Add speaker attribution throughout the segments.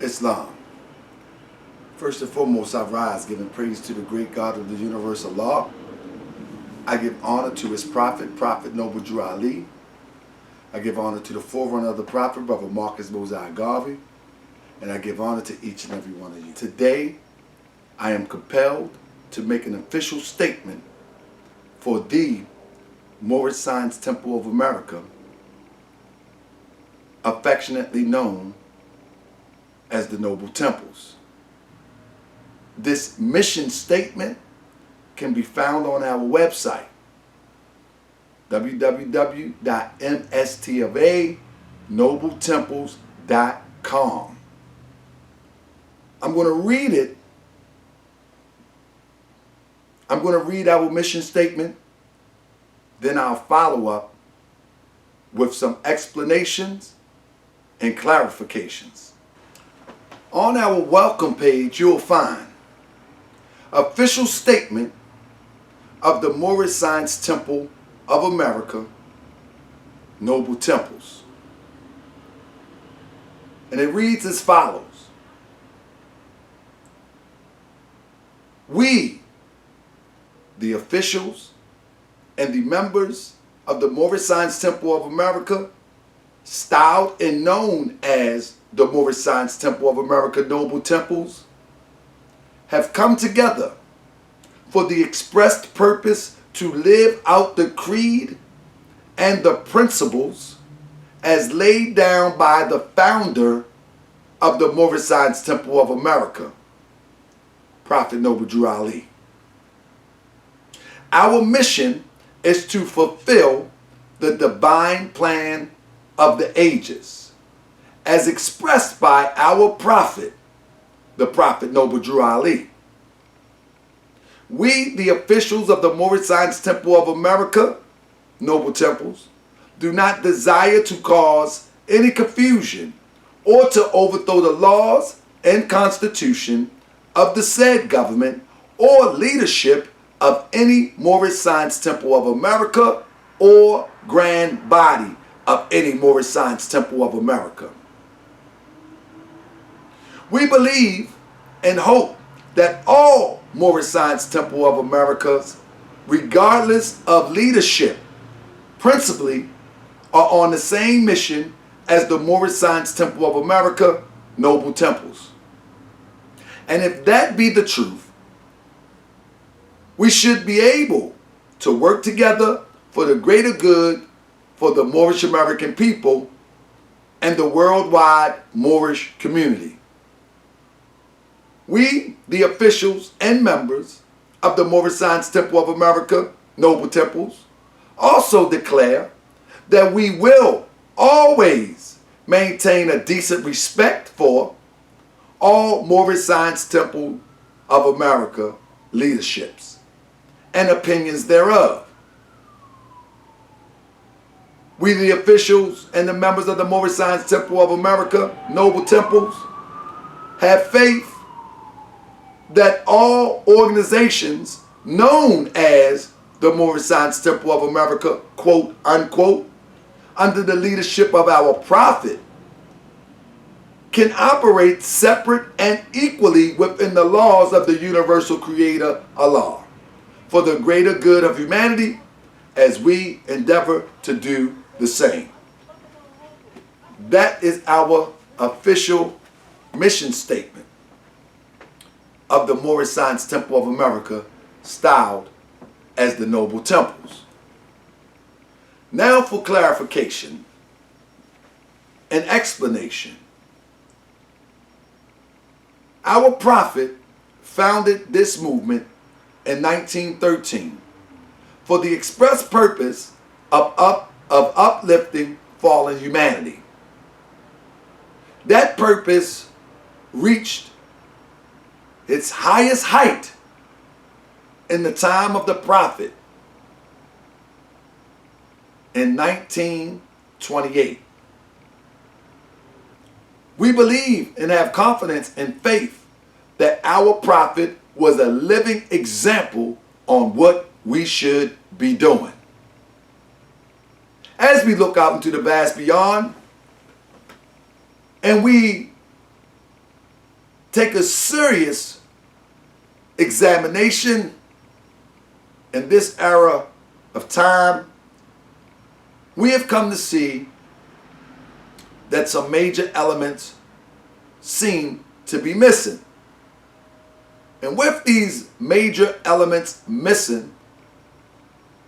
Speaker 1: Islam. First and foremost, I rise giving praise to the great God of the universe, Allah. I give honor to his prophet, Prophet Noble Drew Ali. I give honor to the forerunner of the prophet, Brother Marcus Mosiah Garvey. And I give honor to each and every one of you. Today, I am compelled to make an official statement for the Moorish Science Temple of America, affectionately known as the Noble Temples. This mission statement can be found on our website, www.mstofA.nobletemples.com. I'm going to read it. I'm going to read our mission statement, then I'll follow up with some explanations and clarifications. On our welcome page, you'll find official statement of the Moorish Science Temple of America, Noble Temples. And it reads as follows. We, the officials and the members of the Moorish Science Temple of America, styled and known as the Moorish Science Temple of America Noble Temples, have come together for the expressed purpose to live out the creed and the principles as laid down by the founder of the Moorish Science Temple of America, Prophet Noble Drew Ali. Our mission is to fulfill the divine plan of the ages as expressed by our prophet, the Prophet Noble Drew Ali. We, the officials of the Moorish Science Temple of America, Noble Temples, do not desire to cause any confusion or to overthrow the laws and constitution of the said government or leadership of any Moorish Science Temple of America or grand body of any Moorish Science Temple of America. We believe and hope that all Moorish Science Temple of Americas, regardless of leadership, principally are on the same mission as the Moorish Science Temple of America, Noble Temples. And if that be the truth, we should be able to work together for the greater good for the Moorish American people and the worldwide Moorish community. We, the officials and members of the Moorish Science Temple of America, Noble Temples, also declare that we will always maintain a decent respect for all Moorish Science Temple of America leaderships and opinions thereof. We, the officials and the members of the Moorish Science Temple of America, Noble Temples, have faith that all organizations known as the Moorish Science Temple of America, quote unquote, under the leadership of our prophet, can operate separate and equally within the laws of the universal creator, Allah, for the greater good of humanity as we endeavor to do the same. That is our official mission statement of the Moorish Science Temple of America, styled as the Noble Temples. Now for clarification and explanation. Our prophet founded this movement in 1913 for the express purpose of uplifting fallen humanity. That purpose reached its highest height in the time of the prophet in 1928. We believe and have confidence and faith that our prophet was a living example on what we should be doing. As we look out into the vast beyond, and we take a serious examination in this era of time, we have come to see that some major elements seem to be missing. And with these major elements missing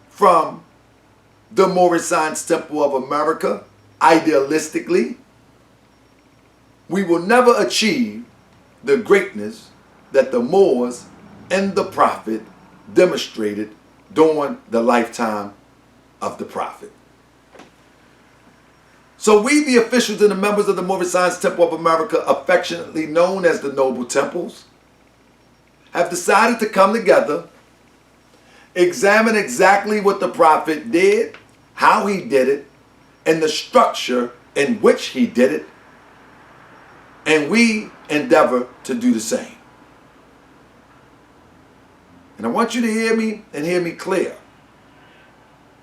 Speaker 1: from the Moorish Science Temple of America, idealistically, we will never achieve the greatness that the Moors and the Prophet demonstrated during the lifetime of the Prophet. So we, the officials and the members of the Moorish Science Temple of America, affectionately known as the Noble Temples, have decided to come together, examine exactly what the Prophet did, how he did it, and the structure in which he did it, and we endeavor to do the same. And I want you to hear me and hear me clear.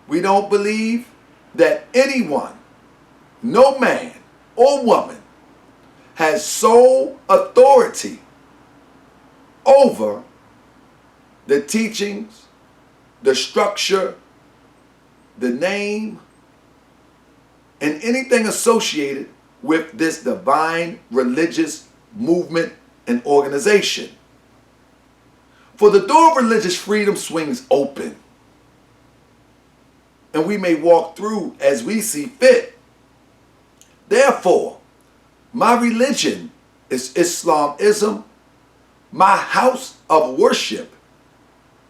Speaker 1: We don't believe that anyone, no man or woman, has sole authority over the teachings, the structure, the name, and anything associated with this divine religious movement and organization. For the door of religious freedom swings open, and we may walk through as we see fit. Therefore, my religion is Islamism. My house of worship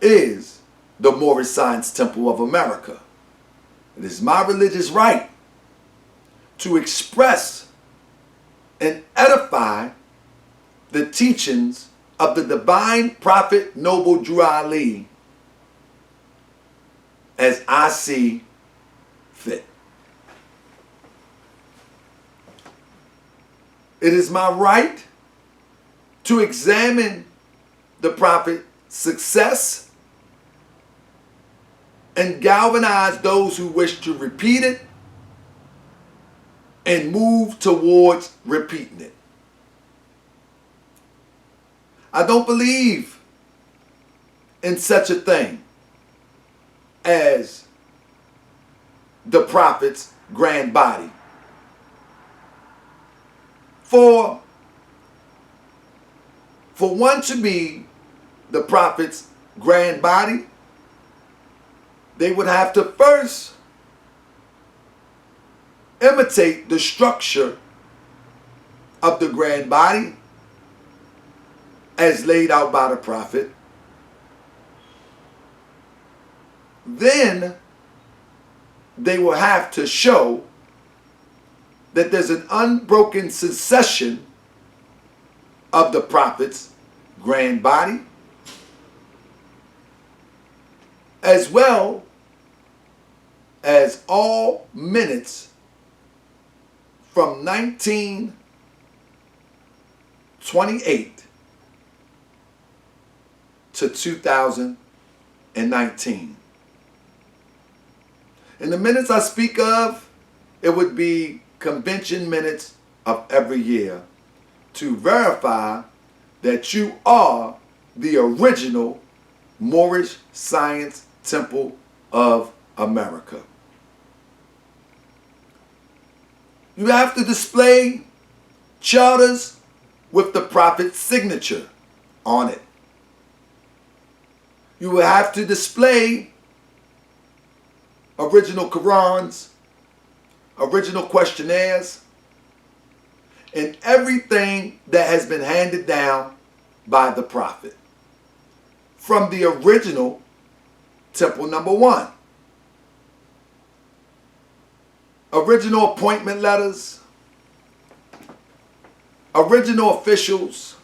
Speaker 1: is the Moorish Science Temple of America. It is my religious right to express and edify the teachings of the divine prophet Noble Drew Ali as I see fit. It is my right to examine the prophet's success and galvanize those who wish to repeat it and move towards repeating it. I don't believe in such a thing as the prophet's grand body. For one to be the prophet's grand body, they would have to first imitate the structure of the grand body as laid out by the prophet. Then they will have to show that there's an unbroken succession of the prophet's grand body, as well as all minutes from 1928 to 2019. And the minutes I speak of, it would be convention minutes of every year to verify that you are the original Moorish Science Temple of America. You have to display charters with the prophet's signature on it. You will have to display original Qurans, original questionnaires, and everything that has been handed down by the prophet from the original Temple number 1. Original appointment letters, original officials,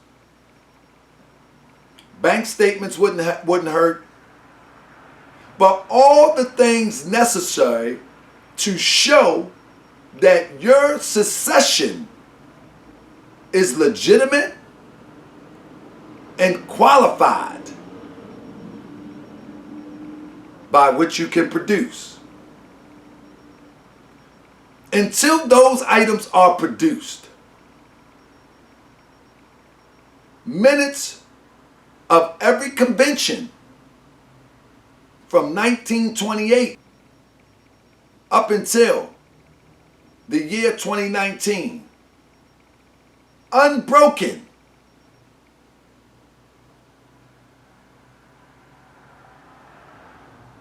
Speaker 1: bank statements wouldn't hurt, but all the things necessary to show that your succession is legitimate and qualified by which you can produce. Until those items are produced, minutes of every convention from 1928 up until the year 2019, unbroken.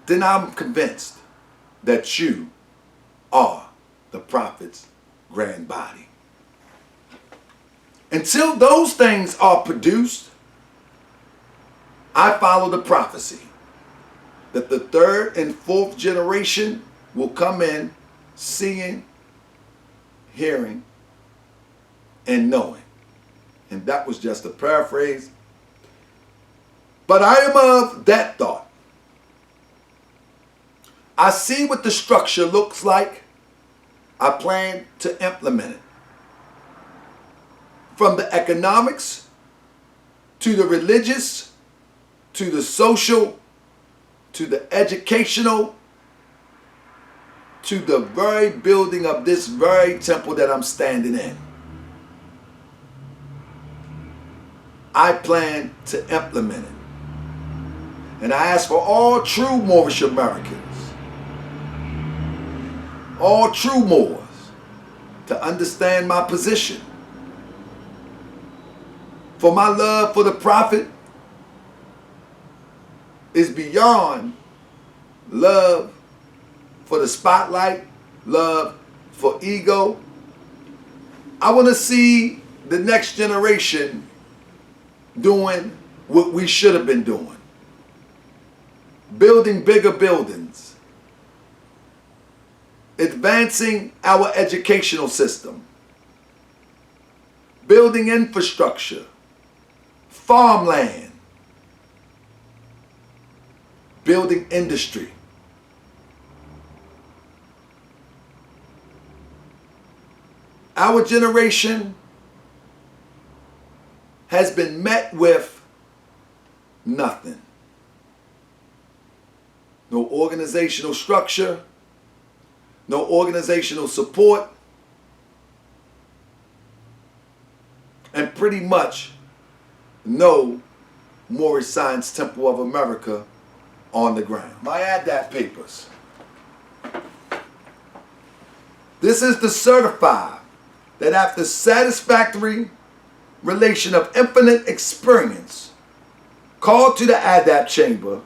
Speaker 1: Then I'm convinced that you are the prophet's grand body. Until those things are produced, I follow the prophecy that the third and fourth generation will come in seeing, hearing, and knowing. And that was just a paraphrase. But I am of that thought. I see what the structure looks like. I plan to implement it. From the economics, to the religious, to the social, to the educational, to the very building of this very temple that I'm standing in. I plan to implement it. And I ask for all true Moorish Americans, all true Moors, to understand my position. For my love for the prophet is beyond love for the spotlight, love for ego. I want to see the next generation doing what we should have been doing. Building bigger buildings. Advancing our educational system. Building infrastructure. Farmland. Building industry. Our generation has been met with nothing. No organizational structure, no organizational support, and pretty much no Moorish Science Temple of America on the ground. My ADAP papers. This is to certify that after satisfactory relation of infinite experience, called to the ADAP chamber,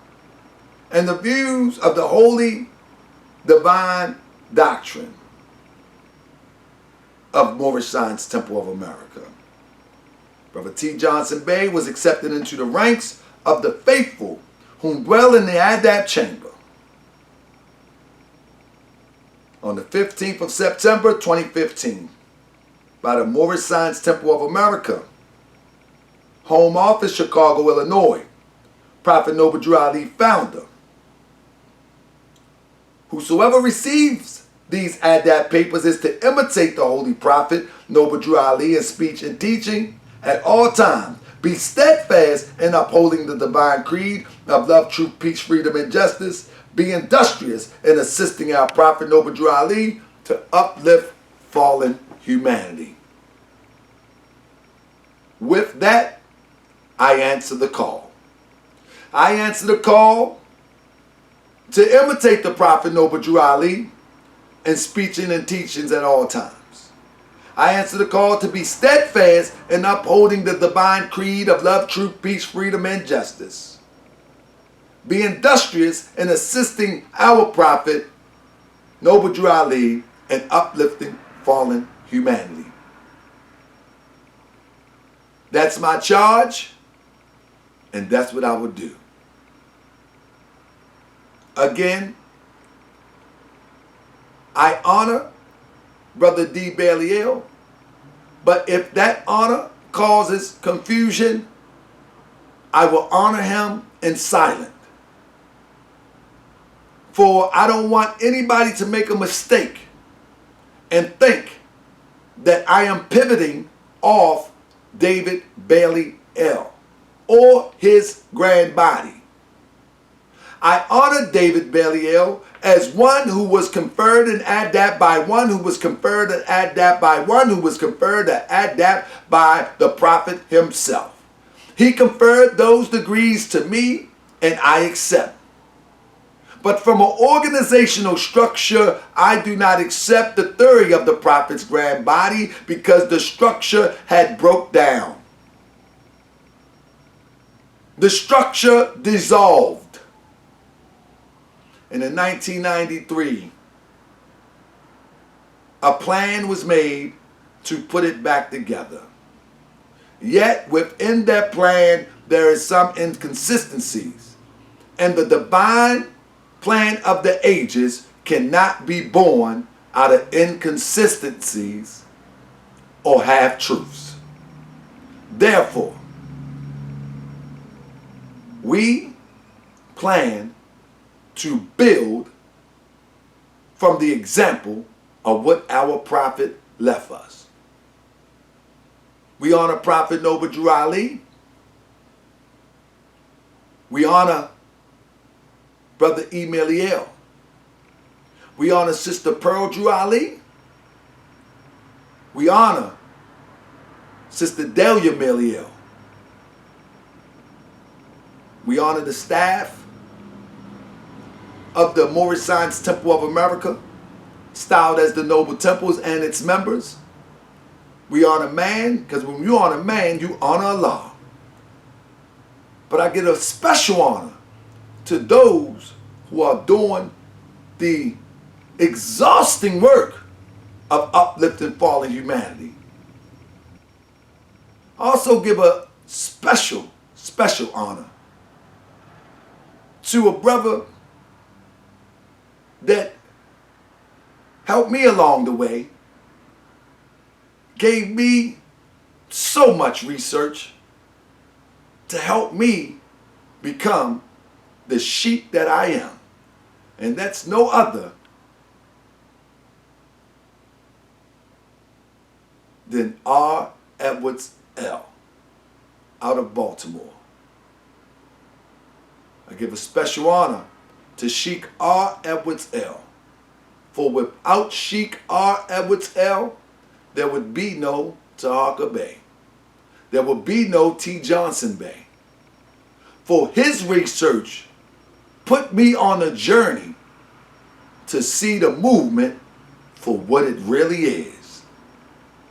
Speaker 1: and the views of the holy divine doctrine of Moorish Science Temple of America. Brother T. Johnson Bey was accepted into the ranks of the faithful whom dwell in the ADAP chamber on the 15th of September 2015 by the Moorish Science Temple of America, Home Office, Chicago, Illinois. Prophet Noble Drew Ali, founder. Whosoever receives these ADAP papers is to imitate the Holy Prophet Noble Drew Ali in speech and teaching at all times. Be steadfast in upholding the divine creed of love, truth, peace, freedom, and justice. Be industrious in assisting our Prophet Noble Drew Ali to uplift fallen humanity. With that, I answer the call. I answer the call to imitate the Prophet Noble Drew Ali in speeching and teachings at all times. I answer the call to be steadfast in upholding the divine creed of love, truth, peace, freedom, and justice. Be industrious in assisting our Prophet Noble Drew Ali in uplifting fallen humanity. That's my charge, and that's what I will do. Again, I honor Brother D. Belial, but if that honor causes confusion, I will honor him in silence. For I don't want anybody to make a mistake and think that I am pivoting off David Belial or his grand body. I honor David Belial as one who was conferred an ADAP by one who was conferred an ADAP by one who was conferred an ADAP by the prophet himself. He conferred those degrees to me, and I accept. But from an organizational structure, I do not accept the theory of the Prophet's grand body because the structure had broke down. The structure dissolved. And in 1993, a plan was made to put it back together. Yet within that plan, there is some inconsistencies. And the divine plan of the ages cannot be born out of inconsistencies or half-truths. Therefore, we plan to build from the example of what our prophet left us. We honor Prophet Noble Drew Ali. We honor Brother Emiliel. We honor Sister Pearl Drew Ali. We honor Sister Delia Emiliel. We honor the staff of the Moorish Science Temple of America, styled as the Noble Temples and its members. We honor man, because when you honor man, you honor Allah. But I give a special honor to those who are doing the exhausting work of uplifting fallen humanity. I also give a special honor to a brother that helped me along the way, gave me so much research to help me become the sheep that I am. And that's no other than R. Edwards L. out of Baltimore. I give a special honor to Sheikh R. Edwards L. For without Sheikh R. Edwards L., there would be no Taharka Bey. There would be no T. Johnson Bey. For his research put me on a journey to see the movement for what it really is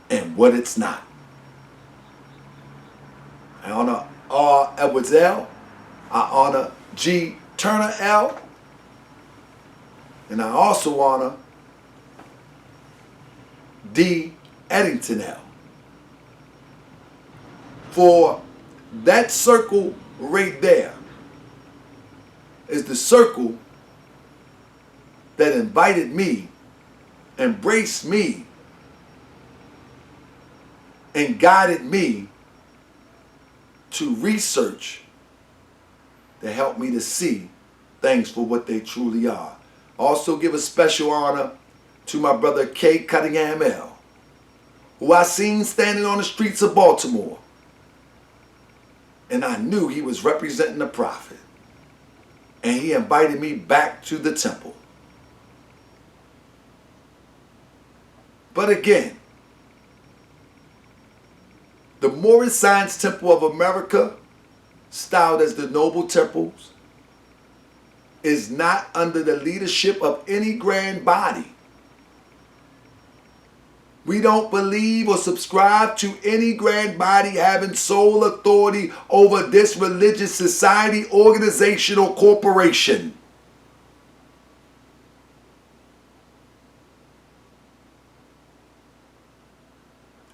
Speaker 1: and what it's not. I honor R. Edwards L. I honor G. Turner L. And I also honor D. Eddington L. For that circle right there is the circle that invited me, embraced me, and guided me to research that helped me to see things for what they truly are. Also give a special honor to my brother K. Cunningham L., who I seen standing on the streets of Baltimore. And I knew he was representing the prophet. And he invited me back to the temple. But again, the Moorish Science Temple of America, styled as the Noble Temples, is not under the leadership of any grand body. We don't believe or subscribe to any grand body having sole authority over this religious society, organization, or corporation.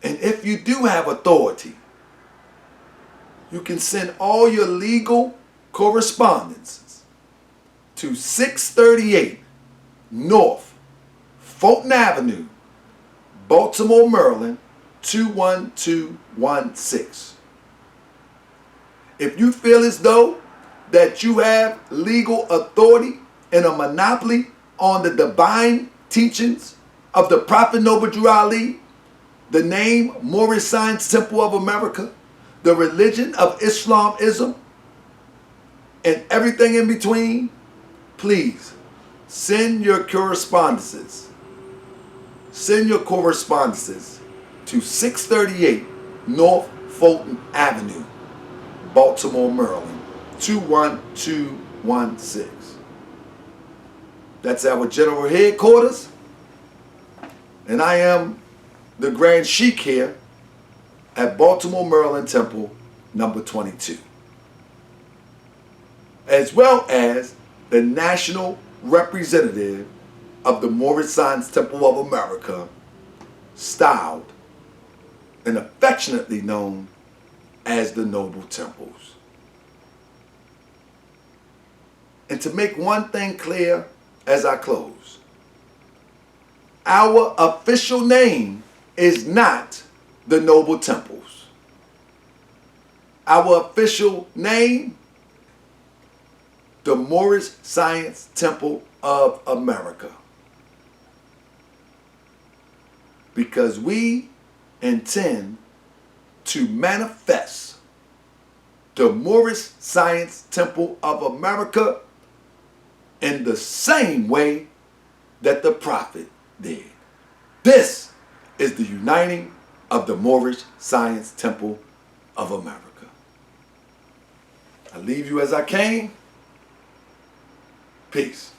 Speaker 1: And if you do have authority, you can send all your legal correspondences to 638 North Fulton Avenue, Baltimore, Maryland, 21216. If you feel as though that you have legal authority and a monopoly on the divine teachings of the Prophet Noble Drew Ali, the name Moorish Science Temple of America, the religion of Islamism, and everything in between, please send your correspondences. Send your correspondences to 638 North Fulton Avenue, Baltimore, Maryland, 21216. That's our general headquarters. And I am the Grand Sheik here at Baltimore, Maryland Temple number 22. As well as the national representative of the Moorish Science Temple of America, styled and affectionately known as the Noble Temples. And to make one thing clear as I close, our official name is not the Noble Temples. Our official name, the Moorish Science Temple of America. Because we intend to manifest the Moorish Science Temple of America in the same way that the prophet did. This is the uniting of the Moorish Science Temple of America. I leave you as I came. Peace.